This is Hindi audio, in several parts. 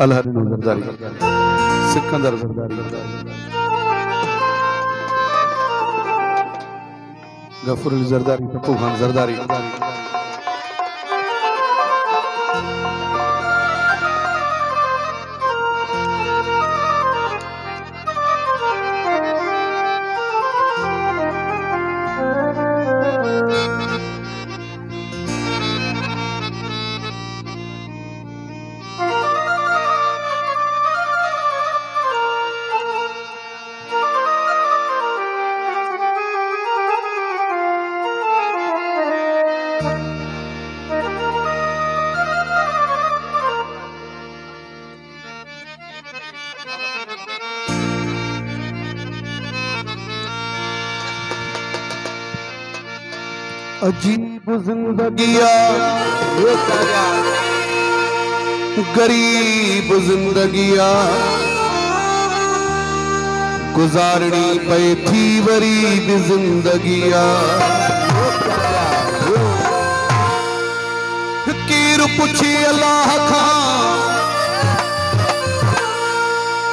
अलहरी जरदारी, सिकंदर जरदारी, गफूर अली जरदारी, पप्पू खान जरदारी, अजीब जिंदगिया गरीब जिंदगिया गुजारनी पे थी गरीब जिंदगिया कीर पुछी अल्लाह खां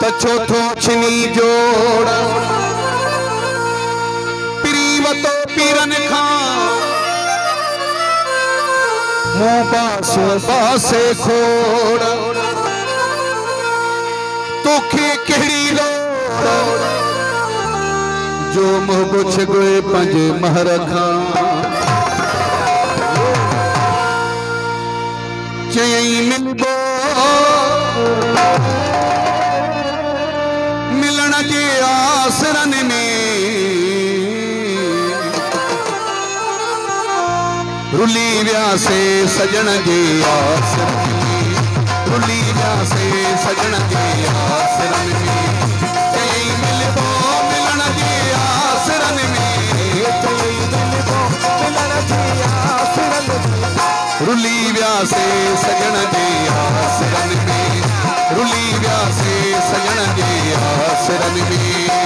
त चौथो छिनी जोड़ प्रीवतो पीरन खां मुँह पासो पासे खोड़ तोखे कहिड़ी लोड़ जो मुँह पुछ गए पंजे महर खां चयई मिलबो मिलण जे आसरन में रुली व्यासे सजन जे आसरन में रुली व्यासे सजन जे आसरन में चयई मिलबो मिलण जे आसरन में चयई मिलबो मिलण जे आसरन में रुली व्यासे सजन जे आसरन में रुली व्यासे सजन जे आसरन में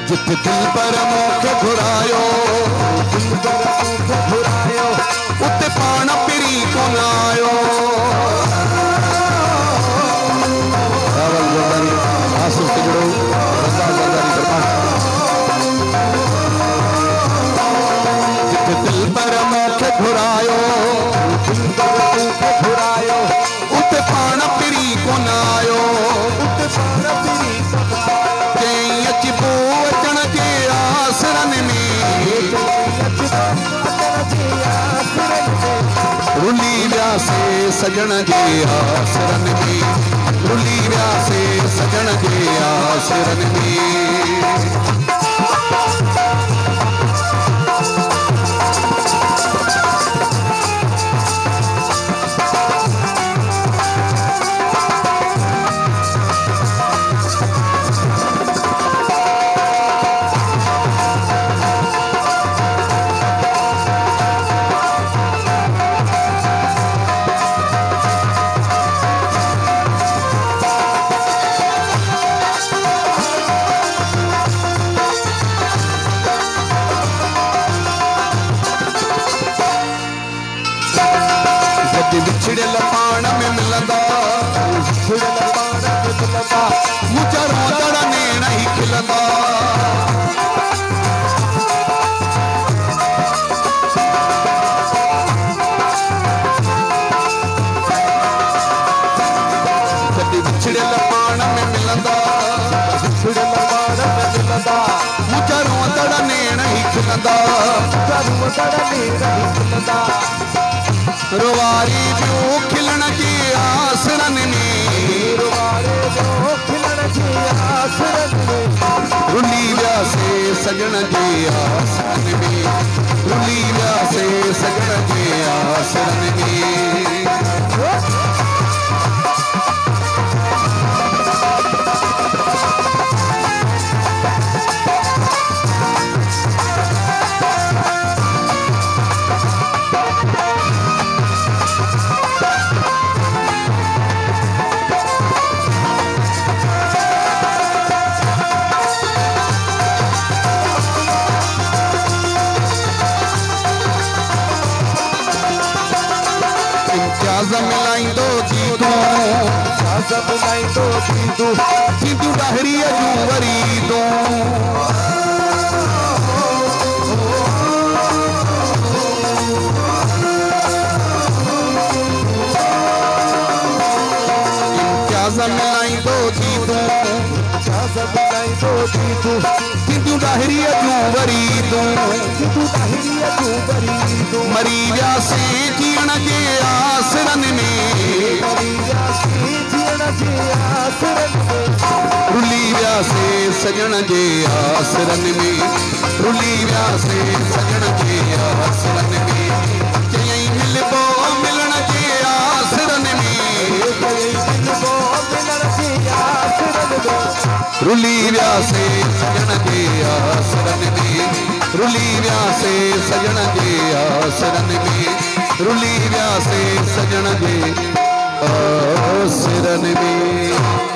जिथे दिल पर मुख घुरायो उते पाण पिरी कोन आयो जिथे दिल पर मुख घुरायो उते पाण पिरी कोन आयो रुली व्यासे सजन जे आसरन में रुली व्यासे सजन जे आसरन में बिछड़ल पाण में मिलंदा मुझा रोदड़ नेण ही खिलंदा बिछड़ल पाण में मिलंदा मुझा रोदड़ नेण ही खिलंदा रुवारी जो खिलण जी आसरन में रुली व्यासे सजन जी आसरन में रुली व्यासे सजन जी आसरन में इम्तियाज़ मिलाईंदो थी तूं थींदू डाहरीअ जूं वरी तूं मिलाईंदो थी तूं थींदू डाहरीअ जूं वरी तूं मरी वियासीं जीअण जे आसरनि में रुली वियासीं सजण जे आसरनि में रुली वियासीं सजण जे आसरनि में चयईं मिलबो मिलण जे आसरनि में रुली वियासीं सजण जे आसरनि में रुली वियासीं सजण जे आसरनि में रुली वियासीं सजण जे आसरनि में।